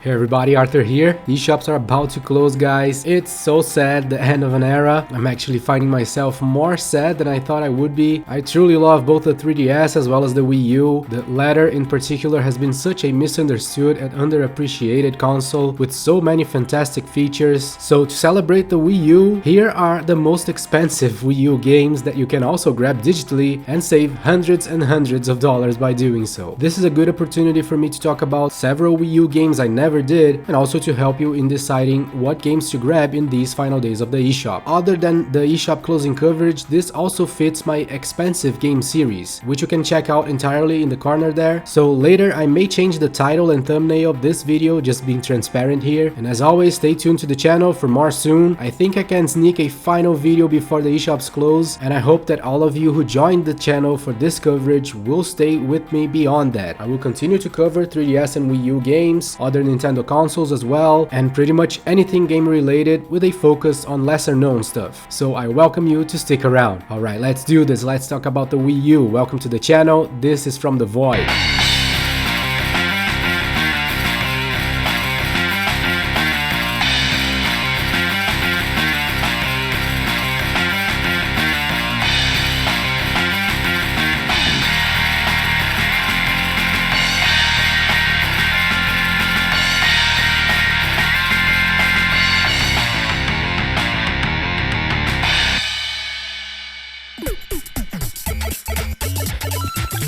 Hey everybody, Arthur here. E'shops are about to close, guys. It's so sad, the end of an era. I'm actually finding myself more sad than I thought I would be. I truly love both the 3DS as well as the Wii U. The latter in particular has been such a misunderstood and underappreciated console with so many fantastic features. So to celebrate the Wii U, here are the most expensive Wii U games that you can also grab digitally and save hundreds and hundreds of dollars by doing so. This is a good opportunity for me to talk about several Wii U games I never did, and also to help you in deciding what games to grab in these final days of the eShop. Other than the eShop closing coverage, this also fits my expensive game series, which you can check out entirely in the corner there. So later I may change the title and thumbnail of this video, just being transparent here. And as always, stay tuned to the channel for more soon. I think I can sneak a final video before the eShops close, and I hope that all of you who joined the channel for this coverage will stay with me beyond that. I will continue to cover 3DS and Wii U games, other Nintendo consoles as well, and pretty much anything game related with a focus on lesser known stuff. So I welcome you to stick around. Alright, let's do this. Let's talk about the Wii U. Welcome to the channel. This is From the Void.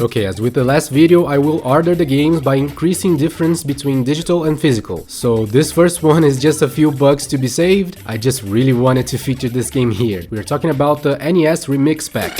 Okay, as with the last video, I will order the games by increasing difference between digital and physical. So this first one is just a few bucks to be saved. I just really wanted to feature this game here. We're talking about the NES Remix Pack.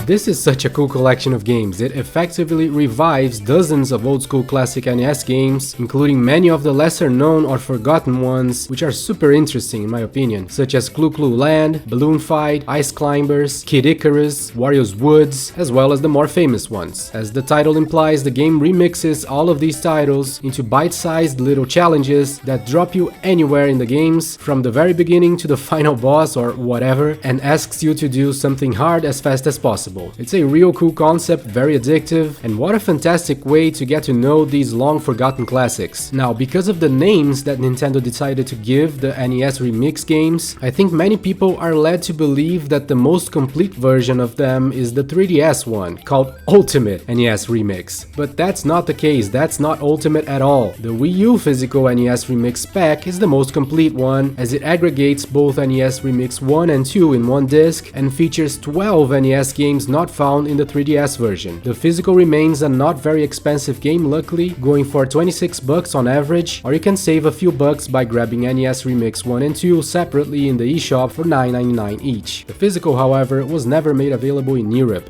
This is such a cool collection of games. It effectively revives dozens of old school classic NES games, including many of the lesser known or forgotten ones, which are super interesting in my opinion, such as Clu Clu Land, Balloon Fight, Ice Climbers, Kid Icarus, Wario's Woods, as well as the more famous ones. As the title implies, the game remixes all of these titles into bite-sized little challenges that drop you anywhere in the games, from the very beginning to the final boss or whatever, and asks you to do something hard as fast as possible. It's a real cool concept, very addictive, and what a fantastic way to get to know these long forgotten classics. Now, because of the names that Nintendo decided to give the NES Remix games, I think many people are led to believe that the most complete version of them is the 3DS one, called Ultimate NES Remix. But that's not the case, that's not Ultimate at all. The Wii U physical NES Remix Pack is the most complete one, as it aggregates both NES Remix 1 and 2 in one disc, and features 12 NES games not found in the 3DS version. The physical remains a not very expensive game, luckily, going for 26 bucks on average, or you can save a few bucks by grabbing NES Remix 1 and 2 separately in the eShop for $9.99 each. The physical, however, was never made available in Europe.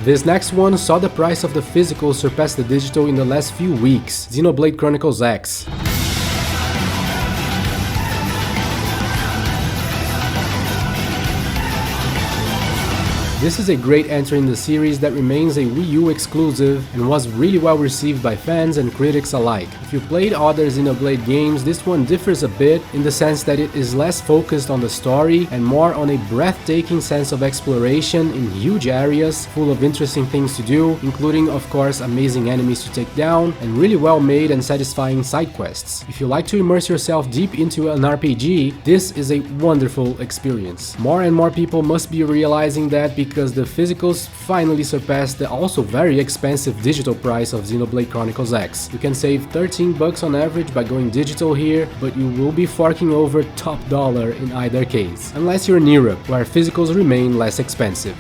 This next one saw the price of the physical surpass the digital in the last few weeks. Xenoblade Chronicles X. This is a great entry in the series that remains a Wii U exclusive and was really well received by fans and critics alike. If you played other Xenoblade games, this one differs a bit in the sense that it is less focused on the story and more on a breathtaking sense of exploration in huge areas full of interesting things to do, including of course amazing enemies to take down and really well made and satisfying side quests. If you like to immerse yourself deep into an RPG, this is a wonderful experience. More and more people must be realizing that because the physicals finally surpassed the also very expensive digital price of Xenoblade Chronicles X. You can save 13 bucks on average by going digital here, but you will be forking over top dollar in either case, unless you're in Europe, where physicals remain less expensive.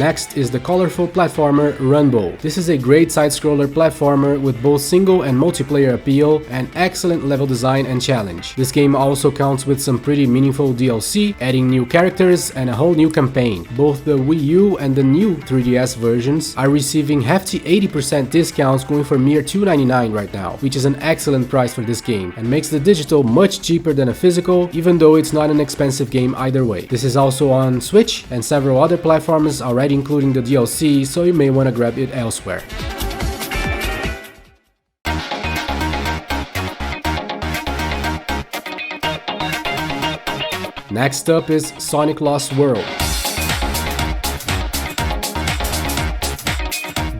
Next is the colorful platformer Runbow. This is a great side-scroller platformer with both single and multiplayer appeal and excellent level design and challenge. This game also counts with some pretty meaningful DLC, adding new characters and a whole new campaign. Both the Wii U and the new 3DS versions are receiving hefty 80% discounts, going for mere $2.99 right now, which is an excellent price for this game and makes the digital much cheaper than a physical, even though it's not an expensive game either way. This is also on Switch and several other platforms, already including the DLC, so you may want to grab it elsewhere. Next up is Sonic Lost World.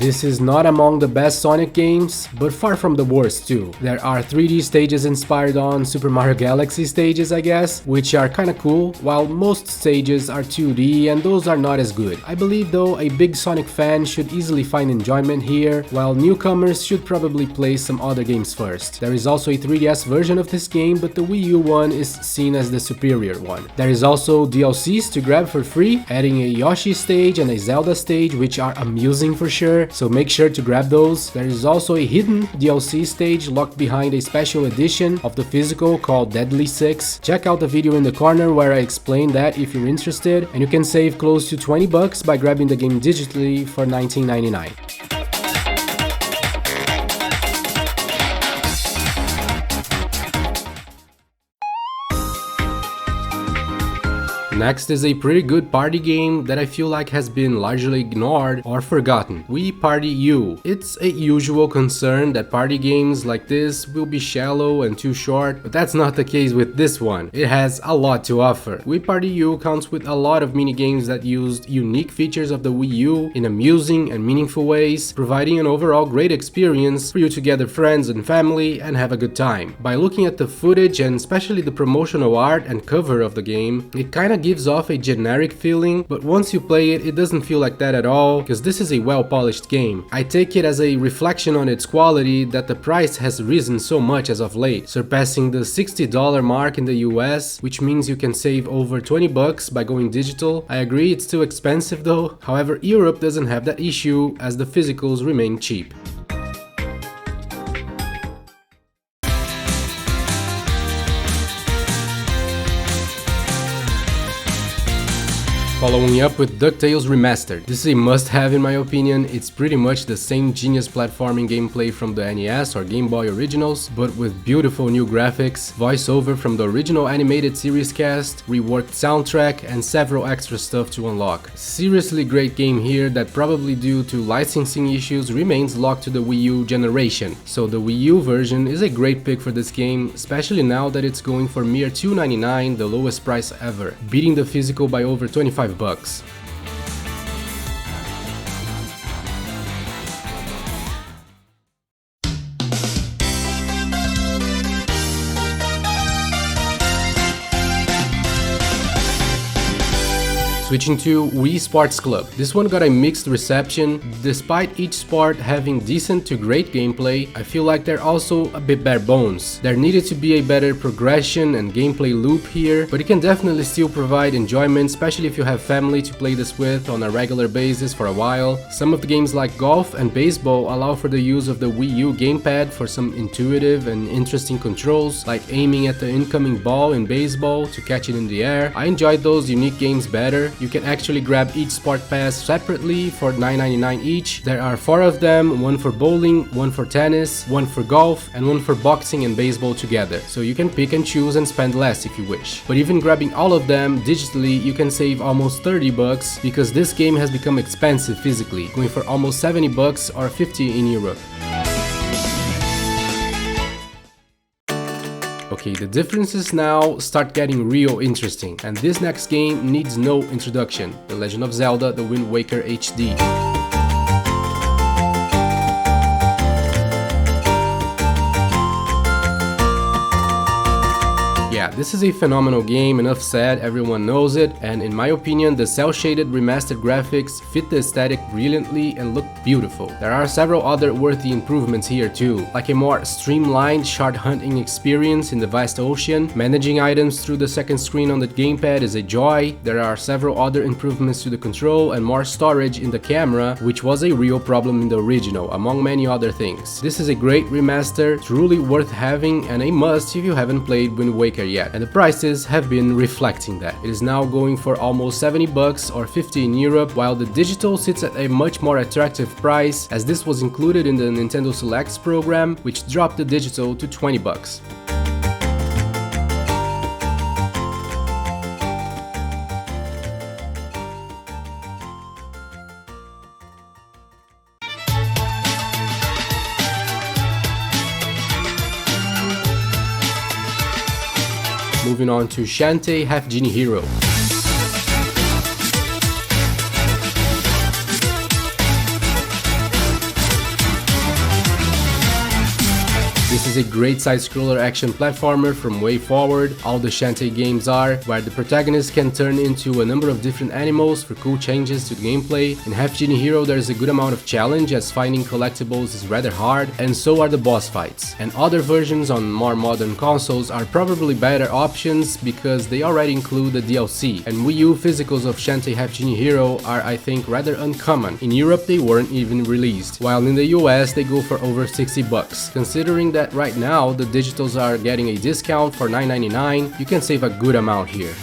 This is not among the best Sonic games, but far from the worst too. There are 3D stages inspired on Super Mario Galaxy stages, I guess, which are kinda cool, while most stages are 2D and those are not as good. I believe though a big Sonic fan should easily find enjoyment here, while newcomers should probably play some other games first. There is also a 3DS version of this game, but the Wii U one is seen as the superior one. There is also DLCs to grab for free, adding a Yoshi stage and a Zelda stage, which are amusing for sure, so make sure to grab those. There is also a hidden DLC stage locked behind a special edition of the physical called Deadly 6. Check out the video in the corner where I explain that if you're interested, and you can save close to $20 by grabbing the game digitally for $19.99. Next is a pretty good party game that I feel like has been largely ignored or forgotten, Wii Party U. It's a usual concern that party games like this will be shallow and too short, but that's not the case with this one. It has a lot to offer. Wii Party U counts with a lot of mini games that used unique features of the Wii U in amusing and meaningful ways, providing an overall great experience for you to gather friends and family and have a good time. By looking at the footage and especially the promotional art and cover of the game, it kinda gives off a generic feeling, but once you play it, it doesn't feel like that at all, because this is a well-polished game. I take it as a reflection on its quality that the price has risen so much as of late, surpassing the $60 mark in the US, which means you can save over $20 by going digital. I agree it's too expensive though, however Europe doesn't have that issue as the physicals remain cheap. Following up with DuckTales Remastered. This is a must-have in my opinion. It's pretty much the same genius platforming gameplay from the NES or Game Boy originals, but with beautiful new graphics, voiceover from the original animated series cast, reworked soundtrack, and several extra stuff to unlock. Seriously great game here that probably due to licensing issues remains locked to the Wii U generation. So the Wii U version is a great pick for this game, especially now that it's going for mere $2.99, the lowest price ever, beating the physical by over $25. Switching to Wii Sports Club. This one got a mixed reception. Despite each sport having decent to great gameplay, I feel like they're also a bit bare bones. There needed to be a better progression and gameplay loop here, but it can definitely still provide enjoyment, especially if you have family to play this with on a regular basis for a while. Some of the games like golf and baseball allow for the use of the Wii U gamepad for some intuitive and interesting controls, like aiming at the incoming ball in baseball to catch it in the air. I enjoyed those unique games better. You can actually grab each sport pass separately for $9.99 each. There are 4 of them, one for bowling, one for tennis, one for golf, and one for boxing and baseball together. So you can pick and choose and spend less if you wish. But even grabbing all of them digitally, you can save almost $30 because this game has become expensive physically, going for almost $70 or $50 in Europe. Okay, the differences now start getting real interesting, and this next game needs no introduction, The Legend of Zelda: The Wind Waker HD. Yeah, This is a phenomenal game, enough said, everyone knows it, and in my opinion the cel-shaded remastered graphics fit the aesthetic brilliantly and look beautiful. There are several other worthy improvements here too, like a more streamlined shard hunting experience in the vast ocean. Managing items through the second screen on the gamepad is a joy. There are several other improvements to the control and more storage in the camera, which was a real problem in the original, among many other things. This is a great remaster, truly worth having and a must if you haven't played Wind Waker yet, and the prices have been reflecting that. It is now going for almost 70 bucks or 50 in Europe, while the digital sits at a much more attractive price, as this was included in the Nintendo Selects program, which dropped the digital to 20 bucks. Moving on to Shantae Half-Genie Hero. This is a great side-scroller action platformer from way forward. All the Shantae games are, where the protagonist can turn into a number of different animals for cool changes to the gameplay. In Half-Genie Hero there is a good amount of challenge, as finding collectibles is rather hard, and so are the boss fights. And other versions on more modern consoles are probably better options because they already include the DLC, and Wii U physicals of Shantae Half-Genie Hero are, I think, rather uncommon. In Europe they weren't even released, while in the US they go for over 60 bucks. Considering that right now the digitals are getting a discount for $9.99, you can save a good amount here.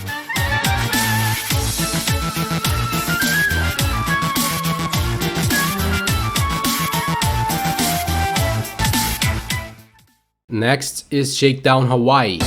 Next is Shakedown Hawaii.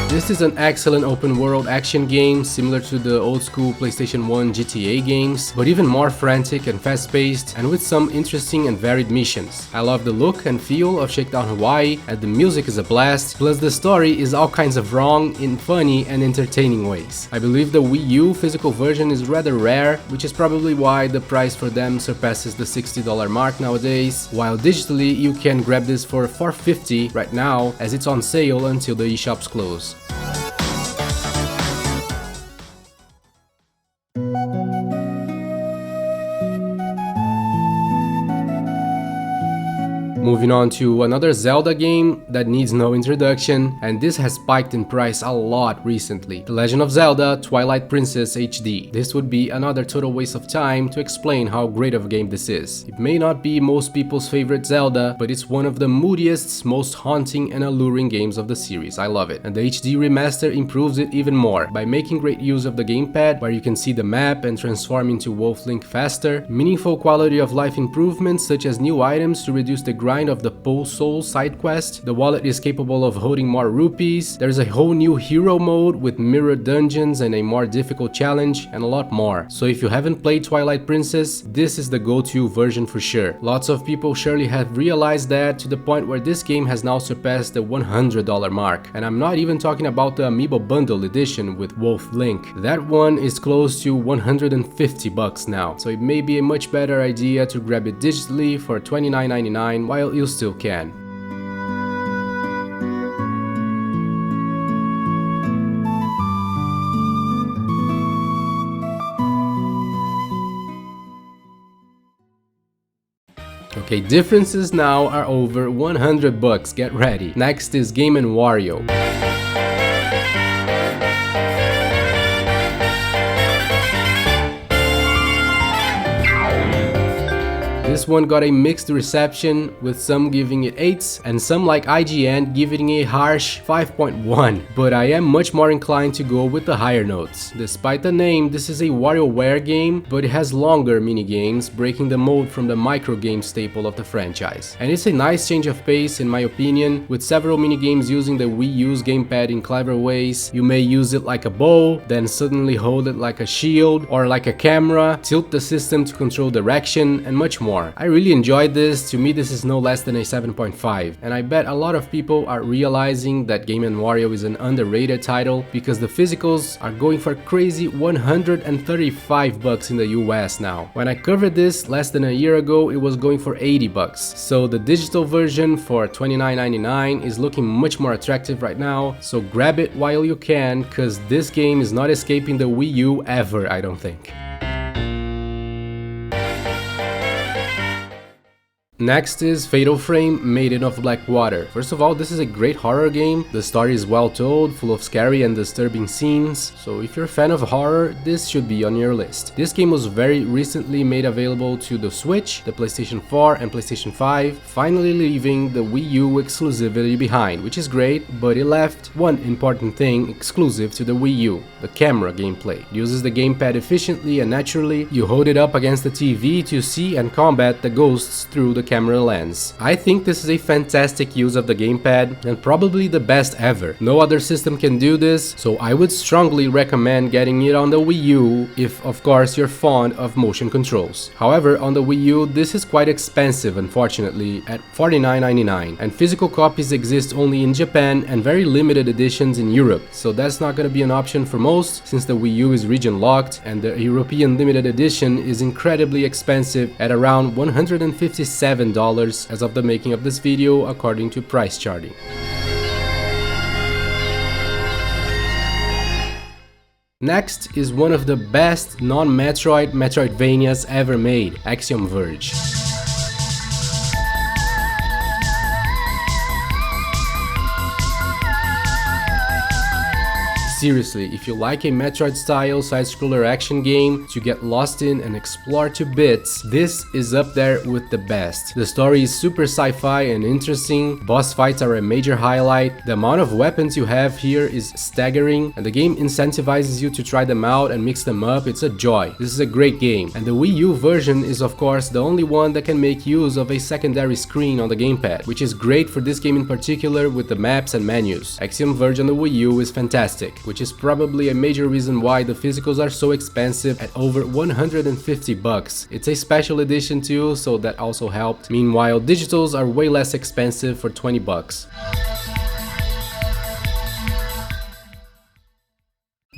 This is an excellent open world action game, similar to the old school PlayStation 1 GTA games, but even more frantic and fast paced, and with some interesting and varied missions. I love the look and feel of Shakedown Hawaii, and the music is a blast, plus the story is all kinds of wrong in funny and entertaining ways. I believe the Wii U physical version is rather rare, which is probably why the price for them surpasses the $60 mark nowadays, while digitally you can grab this for $4.50 right now, as it's on sale until the eShops close. Moving on to another Zelda game that needs no introduction, and this has spiked in price a lot recently. The Legend of Zelda Twilight Princess HD. This would be another total waste of time to explain how great of a game this is. It may not be most people's favorite Zelda, but it's one of the moodiest, most haunting and alluring games of the series. I love it. And the HD remaster improves it even more by making great use of the gamepad, where you can see the map and transform into Wolf Link faster, meaningful quality of life improvements such as new items to reduce the grind of the Pole Soul side quest. The wallet is capable of holding more rupees. There's a whole new hero mode with mirrored dungeons and a more difficult challenge, and a lot more. So if you haven't played Twilight Princess, this is the go-to version for sure. Lots of people surely have realized that, to the point where this game has now surpassed the $100 mark. And I'm not even talking about the Amiibo Bundle edition with Wolf Link. That one is close to 150 bucks now. So it may be a much better idea to grab it digitally for $29.99 while you still can. Okay, differences now are over 100 bucks, get ready. Next is Game & Wario. This one got a mixed reception, with some giving it 8s and some like IGN giving it a harsh 5.1, but I am much more inclined to go with the higher notes. Despite the name, this is a WarioWare game, but it has longer minigames, breaking the mold from the micro game staple of the franchise. And it's a nice change of pace in my opinion, with several minigames using the Wii U's gamepad in clever ways. You may use it like a bow, then suddenly hold it like a shield or like a camera, tilt the system to control direction, and much more. I really enjoyed this. To me, this is no less than a 7.5, and I bet a lot of people are realizing that Game & Wario is an underrated title because the physicals are going for crazy $135 in the US now. When I covered this less than a year ago, it was going for $80. So the digital version for $29.99 is looking much more attractive right now, so grab it while you can, cause this game is not escaping the Wii U ever, I don't think. Next is Fatal Frame Maiden of Black Water. First of all, this is a great horror game. The story is well told, full of scary and disturbing scenes, so if you're a fan of horror, this should be on your list. This game was very recently made available to the Switch, the PlayStation 4 and PlayStation 5, finally leaving the Wii U exclusivity behind, which is great, but it left one important thing exclusive to the Wii U: the camera gameplay. It uses the gamepad efficiently and naturally. You hold it up against the TV to see and combat the ghosts through the camera lens. I think this is a fantastic use of the gamepad and probably the best ever. No other system can do this, so I would strongly recommend getting it on the Wii U if of course you're fond of motion controls. However, on the Wii U this is quite expensive, unfortunately, at $49.99, and physical copies exist only in Japan and very limited editions in Europe, so that's not going to be an option for most since the Wii U is region locked, and the European limited edition is incredibly expensive at around $157 as of the making of this video, according to price charting. Next is one of the best non-Metroid Metroidvanias ever made, Axiom Verge. Seriously, if you like a Metroid-style side-scroller action game to get lost in and explore to bits, this is up there with the best. The story is super sci-fi and interesting, boss fights are a major highlight, the amount of weapons you have here is staggering, and the game incentivizes you to try them out and mix them up. It's a joy. This is a great game, and the Wii U version is of course the only one that can make use of a secondary screen on the gamepad, which is great for this game in particular with the maps and menus. Axiom Verge on the Wii U is fantastic, which is probably a major reason why the physicals are so expensive at over $150. It's a special edition too, so that also helped. Meanwhile, digitals are way less expensive for $20.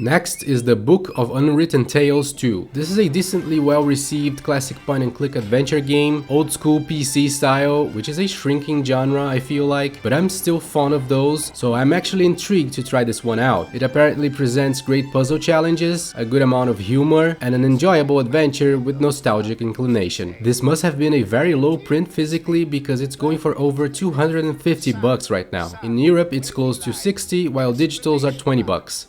Next is the Book of Unwritten Tales 2. This is a decently well-received classic point-and-click adventure game, old-school PC style, which is a shrinking genre I feel like, but I'm still fond of those, so I'm actually intrigued to try this one out. It apparently presents great puzzle challenges, a good amount of humor, and an enjoyable adventure with nostalgic inclination. This must have been a very low print physically because it's going for over $250 right now. In Europe it's close to $60, while digitals are $20.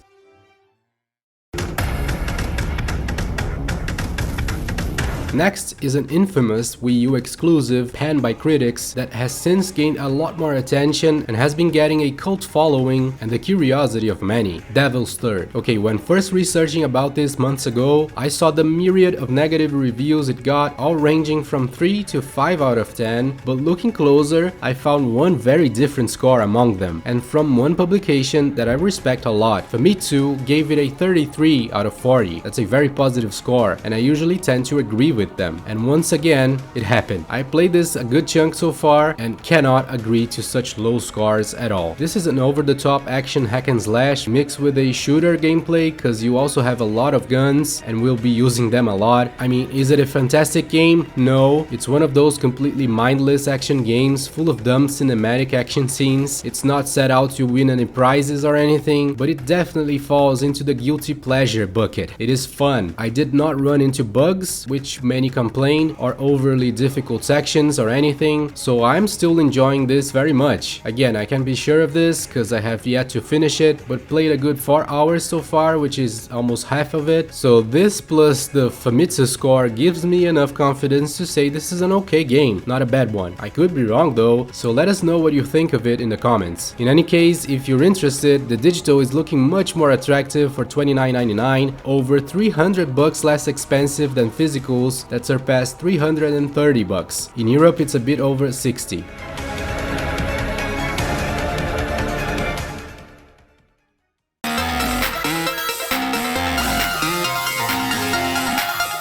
Next is an infamous Wii U exclusive panned by critics that has since gained a lot more attention and has been getting a cult following and the curiosity of many, Devil's Third. Okay, when first researching about this months ago, I saw the myriad of negative reviews it got, all ranging from 3 to 5 out of 10, but looking closer, I found one very different score among them, and from one publication that I respect a lot. Famitsu gave it a 33 out of 40. That's a very positive score, and I usually tend to agree with them, and once again it happened. I played this a good chunk so far and cannot agree to such low scores at all. This is an over-the-top action hack and slash mixed with a shooter gameplay, cause you also have a lot of guns and will be using them a lot. I mean, is it a fantastic game? No, it's one of those completely mindless action games full of dumb cinematic action scenes. It's not set out to win any prizes or anything, but it definitely falls into the guilty pleasure bucket. It is fun. I did not run into bugs, which many complain, or overly difficult sections or anything, so I'm still enjoying this very much. Again, I can't be sure of this because I have yet to finish it, but played a good 4 hours so far, which is almost half of it. So this plus the Famitsu score gives me enough confidence to say this is an okay game, not a bad one. I could be wrong though, so let us know what you think of it in the comments. In any case, if you're interested, the digital is looking much more attractive for $29.99, over $300 less expensive than physicals that surpassed $330. In Europe it's a bit over $60.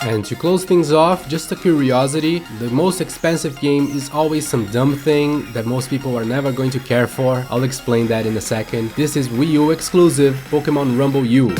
And And to close things off, just a curiosity, the most expensive game is always some dumb thing that most people are never going to care for. I'll explain that in a second. This is Wii U exclusive Pokemon Runbow U.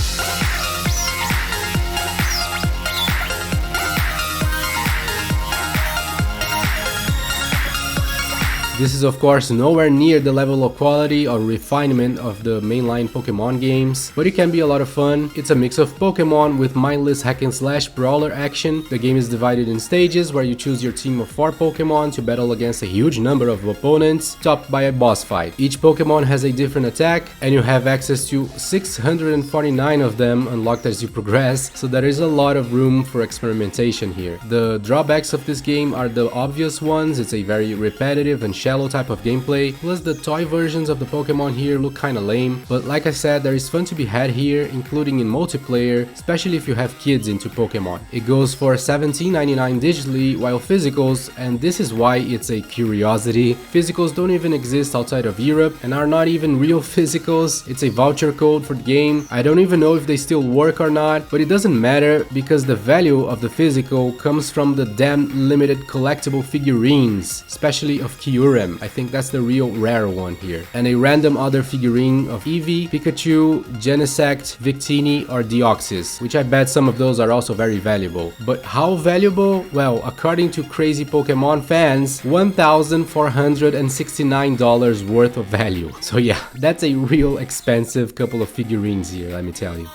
This is of course nowhere near the level of quality or refinement of the mainline Pokemon games, but it can be a lot of fun. It's a mix of Pokemon with mindless hack and slash brawler action. The game is divided in stages where you choose your team of 4 Pokemon to battle against a huge number of opponents, topped by a boss fight. Each Pokemon has a different attack, and you have access to 649 of them unlocked as you progress, so there is a lot of room for experimentation here. The drawbacks of this game are the obvious ones. It's a very repetitive and shallow type of gameplay, plus the toy versions of the Pokemon here look kinda lame, but like I said, there is fun to be had here, including in multiplayer, especially if you have kids into Pokemon. It goes for $17.99 digitally, while physicals, and this is why it's a curiosity, physicals don't even exist outside of Europe and are not even real physicals. It's a voucher code for the game. I don't even know if they still work or not, but it doesn't matter because the value of the physical comes from the damn limited collectible figurines, especially of Kyurem. I think that's the real rare one here. And a random other figurine of Eevee, Pikachu, Genesect, Victini, or Deoxys, which I bet some of those are also very valuable. But how valuable? Well, according to crazy Pokemon fans, $1,469 worth of value. So yeah, that's a real expensive couple of figurines here, let me tell you.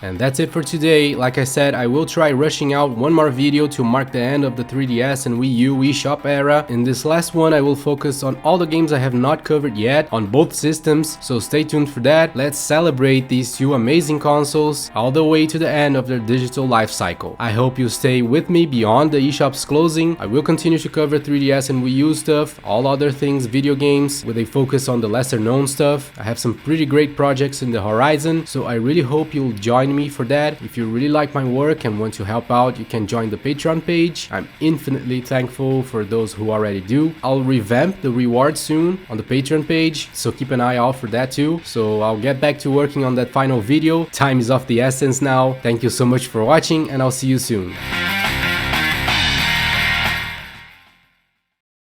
And that's it for today. Like I said, I will try rushing out one more video to mark the end of the 3DS and Wii U eShop era. In this last one, I will focus on all the games I have not covered yet on both systems, so stay tuned for that. Let's celebrate these two amazing consoles all the way to the end of their digital life cycle. I hope you stay with me beyond the eShop's closing. I will continue to cover 3DS and Wii U stuff, all other things video games, with a focus on the lesser known stuff. I have some pretty great projects in the horizon, so I really hope you'll join me for that. If you really like my work and want to help out, you can join the Patreon page. I'm infinitely thankful for those who already do. I'll revamp the reward soon on the Patreon page, so keep an eye out for that too. So I'll get back to working on that final video. Time is of the essence now. Thank you so much for watching, and I'll see you soon.